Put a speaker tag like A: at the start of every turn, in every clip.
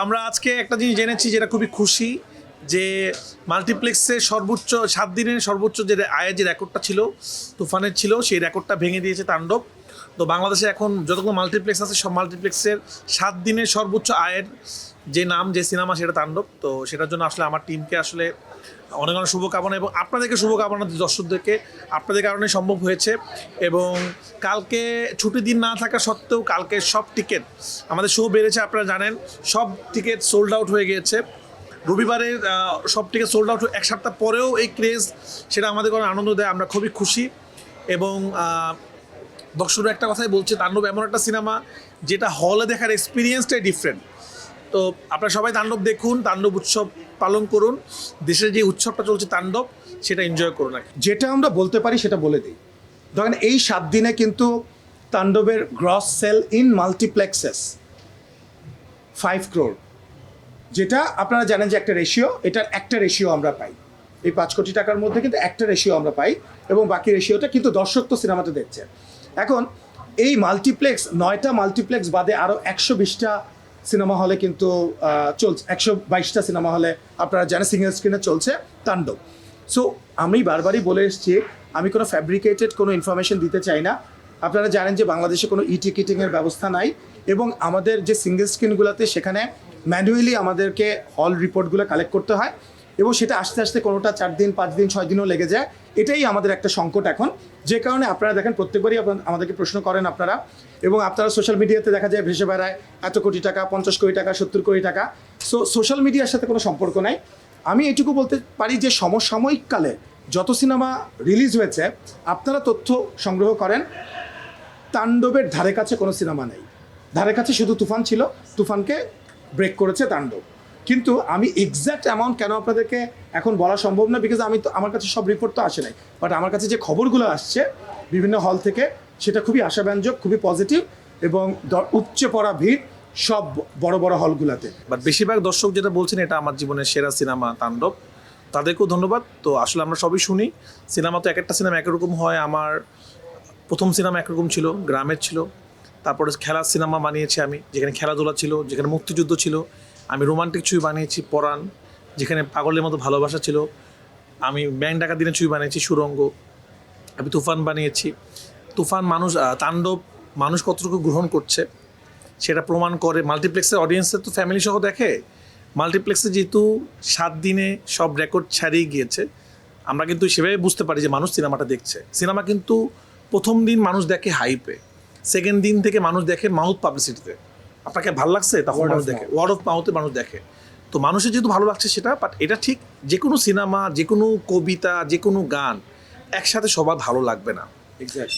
A: আমরা আজকে একটা জিনিস জেনেছি যেটা খুবই খুশি যে মাল্টিপ্লেক্সের সর্বোচ্চ 7 দিনের সর্বোচ্চ যে আয়ের যে রেকর্ডটা ছিল তুফানের ছিল সেই রেকর্ডটা ভেঙে দিয়েছে তাণ্ডব। তো বাংলাদেশে এখন যতগুলো মাল্টিপ্লেক্স আছে সব মাল্টিপ্লেক্সের 7 দিনের সর্বোচ্চ আয়ের যে নাম যে সিনেমা সেটা তাণ্ডব। তো সেটার জন্য আসলে আমার টিমকে আসলে অনেক অনেক শুভকামনা এবং আপনাদেরকে শুভকামনা দর্শকদেরকে, আপনাদের কারণে সম্ভব হয়েছে। এবং কালকে ছুটির দিন না থাকা সত্ত্বেও কালকে সব টিকিট আমাদের শো বেড়েছে, আপনারা জানেন সব টিকিট সোল্ড আউট হয়ে গিয়েছে। রবিবারের সব টিকিট সোল্ড আউট এক সপ্তাহ পরেও এই ক্রেজ সেটা আমাদের কোনো আনন্দ দেয়, আমরা খুবই খুশি। এবং দর্শকরা একটা কথাই বলছে, তাণ্ডব এমন একটা সিনেমা যেটা হলে দেখার এক্সপিরিয়েন্সটাই ডিফারেন্ট। তো আপনারা সবাই তাণ্ডব দেখুন, তাণ্ডব উৎসব পালন করুন, দেশের যে উৎসবটা চলছে তাণ্ডব সেটা এনজয় করুন। আর
B: যেটা আমরা বলতে পারি সেটা বলে দিই। ধরেন এই 7 দিনে কিন্তু তাণ্ডবের গ্রস সেল ইন মাল্টিপ্লেক্সেস 5 crore, যেটা আপনারা জানেন যে একটা রেশিও, এটার একটা রেশিও আমরা পাই এই 5 কোটি টাকার মধ্যে, কিন্তু একটা রেশিও আমরা পাই এবং বাকি রেশিওটা কিন্তু দর্শক তো সিনেমাটা দেখছে। এখন এই মাল্টিপ্লেক্স 9টা মাল্টিপ্লেক্স বাদে আরও 120টা সিনেমা হলে কিন্তু চলছে, 122টা সিনেমা হলে আপনারা জানেন সিঙ্গেল স্ক্রিনে চলছে তাণ্ডব। সো আমি বারবারই বলে এসেছি, আমি কোনো ফ্যাব্রিকেটেড কোনো ইনফরমেশন দিতে চাই না। আপনারা জানেন যে বাংলাদেশে কোনো টিকিটিংয়ের ব্যবস্থা নাই এবং আমাদের যে সিঙ্গেল স্ক্রিনগুলোতে সেখানে ম্যানুয়ালি আমাদেরকে হল রিপোর্টগুলো কালেক্ট করতে হয় এবং সেটা আস্তে আস্তে কোনোটা 4 দিন 5 দিন 6 দিনও লেগে যায়। এটাই আমাদের একটা সংকট এখন, যে কারণে আপনারা দেখেন প্রত্যেকবারই আমাদেরকে প্রশ্ন করেন আপনারা, এবং আপনারা সোশ্যাল মিডিয়াতে দেখা যায় ভেসে বেড়ায় এত কোটি টাকা, 50 কোটি টাকা, 70 কোটি টাকা। সো সোশ্যাল মিডিয়ার সাথে কোনো সম্পর্ক নাই। আমি এটুকু বলতে পারি যে সমসাময়িক কালে যত সিনেমা রিলিজ হয়েছে আপনারা তথ্য সংগ্রহ করেন, তাণ্ডবের ধারে কাছে কোনো সিনেমা নেই। ধারে কাছে শুধু তুফান ছিল, তুফানকে ব্রেক করেছে তাণ্ডব। কিন্তু আমি এক্স্যাক্ট অ্যামাউন্ট কেন আপনাদেরকে এখন বলা সম্ভব না, বিকজ আমার কাছে সব রিপোর্ট তো আসে নাই, বাট আমার কাছে যে খবরগুলো আসছে বিভিন্ন হল থেকে সেটা খুবই আশাব্যঞ্জক, খুবই পজিটিভ এবং উপচে পড়া ভিড় সব বড় বড় হলগুলোতে।
A: বাট বেশিরভাগ দর্শক যেটা বলছেন এটা আমার জীবনের সেরা সিনেমা তাণ্ডব, তাদেরকেও ধন্যবাদ। তো আসলে আমরা সবই শুনি, সিনেমা তো এক একটা সিনেমা একরকম হয়। আমার প্রথম সিনেমা একরকম ছিল, গ্রামের ছিল। তারপরে খেলার সিনেমা বানিয়েছি আমি, যেখানে খেলাধুলা ছিল, যেখানে মুক্তিযুদ্ধ ছিল। আমি রোমান্টিক ছবি বানিয়েছি পরাণ, যেখানে পাগলের মতো ভালোবাসা ছিল। আমি ব্যাংক ডাকাত দিনের ছবি বানিয়েছি সুরঙ্গ। আমি তুফান বানিয়েছি। তুফান তাণ্ডব মানুষ কতটুকু গ্রহণ করছে সেটা প্রমাণ করে। মাল্টিপ্লেক্সের অডিয়েন্সের তো ফ্যামিলি সহ দেখে। মাল্টিপ্লেক্সে যেহেতু 7 দিনে সব রেকর্ড ছাড়িয়ে গিয়েছে, আমরা কিন্তু সেভাবে বুঝতে পারি যে মানুষ সিনেমাটা দেখছে। সিনেমা কিন্তু প্রথম দিন মানুষ দেখে হাইপে, সেকেন্ড দিন থেকে মানুষ দেখে মাউথ পাবলিসিটিতে। আপনাকে ভালো লাগছে তখন মানুষ দেখে, ওয়ার্ড অফ মাউথে মানুষ দেখে। তো মানুষের যেহেতু ভালো লাগছে সেটা, বাট এটা ঠিক যে কোনো সিনেমা, যে কোনো কবিতা, যে কোনো গান একসাথে সবার ভালো লাগবে না।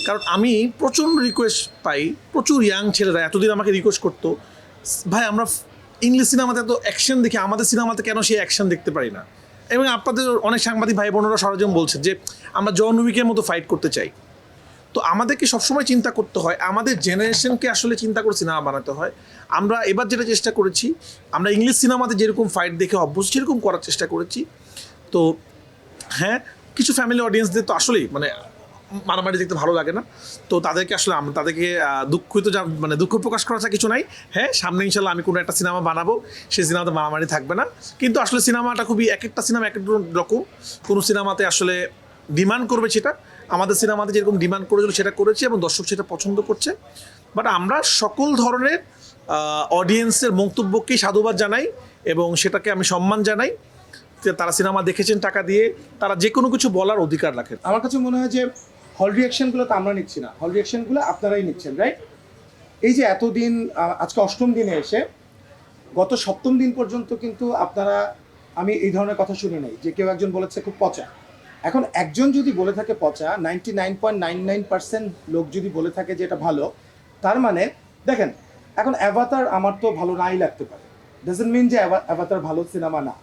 A: কারণ আমি প্রচণ্ড রিকোয়েস্ট পাই, প্রচুর ইয়াং ছেলেরা এতদিন আমাকে রিকোয়েস্ট করতো, ভাই আমরা ইংলিশ সিনেমাতে এত অ্যাকশন দেখি, আমাদের সিনেমাতে কেন সেই অ্যাকশন দেখতে পারি না। এবং আপনাদের অনেক সাংবাদিক ভাই বোনেরা সরঞ্জাম বলছে যে আমরা জন উইকের মতো ফাইট করতে চাই। তো আমাদেরকে সবসময় চিন্তা করতে হয়, আমাদের জেনারেশনকে আসলে চিন্তা করে সিনেমা বানাতে হয়। আমরা এবার যেটা চেষ্টা করেছি, আমরা ইংলিশ সিনেমাতে যেরকম ফাইট দেখে অভ্যস্ত সেরকম করার চেষ্টা করেছি। তো হ্যাঁ, কিছু ফ্যামিলি অডিয়েন্সদের তো আসলেই মারামারি দেখতে ভালো লাগে না। তো তাদেরকে আসলে আমরা তাদেরকে দুঃখ প্রকাশ করা কিছু নাই। হ্যাঁ, সামনে ইনশাল্লাহ আমি কোনো একটা সিনেমা বানাবো, সেই সিনেমাতে মারামারি থাকবে না। কিন্তু আসলে সিনেমাটা খুবই এক একটা সিনেমা এক এক রকম। কোনো সিনেমাতে আসলে ডিমান্ড করবে সেটা, আমাদের সিনেমাতে যেরকম ডিমান্ড করেছিল সেটা করেছি এবং দর্শক সেটা পছন্দ করছে। বাট আমরা সকল ধরনের অডিয়েন্সের মন্তব্যকেই সাধুবাদ জানাই এবং সেটাকে আমি সম্মান জানাই। তারা সিনেমা দেখেছেন টাকা দিয়ে, তারা যে কোনো কিছু বলার অধিকার রাখেন।
B: আমার কাছে মনে হয় যে হল রিয়াকশনগুলো তো আমরা নিচ্ছি না, হল রিয়াকশনগুলো আপনারাই নিচ্ছেন, রাইট? এই যে এতদিন, আজকে 8ম দিনে এসে গত 7ম দিন পর্যন্ত কিন্তু আমি এই ধরনের কথা শুনি নাই যে কেউ একজন বলেছে খুব পচা। এখন একজন যদি বলে থাকে পচা, 99.99% লোক যদি বলে থাকে যে এটা ভালো, তার মানে দেখেন, এখন অ্যাভাতার আমার তো ভালো নাই লাগতে পারে, ডাজন্ট মিন যে অ্যাভাতার ভালো সিনেমা না।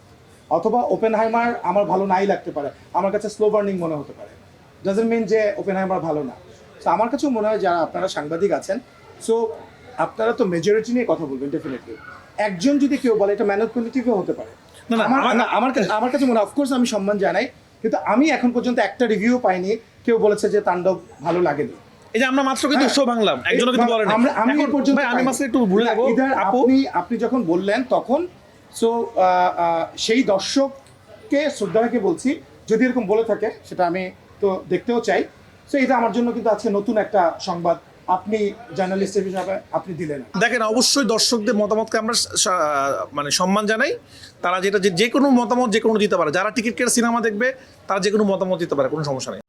B: অথবা ওপেনহাইমার আমার ভালো নাই লাগতে পারে, আমার কাছে স্লো বার্নিং মনে হতে পারে, ডাজন্ট মিন যে ওপেনহাইমার ভালো না। সো আমার কাছেও মনে হয় যারা আপনারা সাংবাদিক আছেন, সো আপনারা তো মেজরিটি নিয়ে কথা বলবেন ডেফিনেটলি। একজন যদি কেউ বলে এটা ম্যানিপুলেটিভও হতে পারে, আমার কাছে মনে হয়, অফকোর্স আমি সম্মান জানাই, কিন্তু আমি এখন পর্যন্ত একটা রিভিউ পাইনি কেউ বলেছে যে তাণ্ডব ভালো লাগেনি।
A: এই যে আমরা মাত্র কিন্তু শো ভাঙলাম, একজনও কিন্তু বলেন
B: আমি এই পর্যন্ত
A: ভাই, আমি মাত্র একটু ভুলে যাবো আপু।
B: আপনি যখন বললেন তখন সো সেই দর্শককে শ্রদ্ধাকে বলছি, যদি এরকম বলে থাকে সেটা আমি তো দেখতেও চাই। সো এটা আমার জন্য কিন্তু আজকে নতুন একটা সংবাদ আপনি জার্নালিস্ট হিসাবে আপনি দিলেন।
A: দেখেন, অবশ্যই দর্শকদের মতামতকে আমরা মানে সম্মান জানাই। তারা যেটা যে কোনো মতামত যে কোনো দিতে পারে, যারা টিকিট কেটে সিনেমা দেখবে তারা যে কোনো মতামত দিতে পারে, কোনো সমস্যা নেই।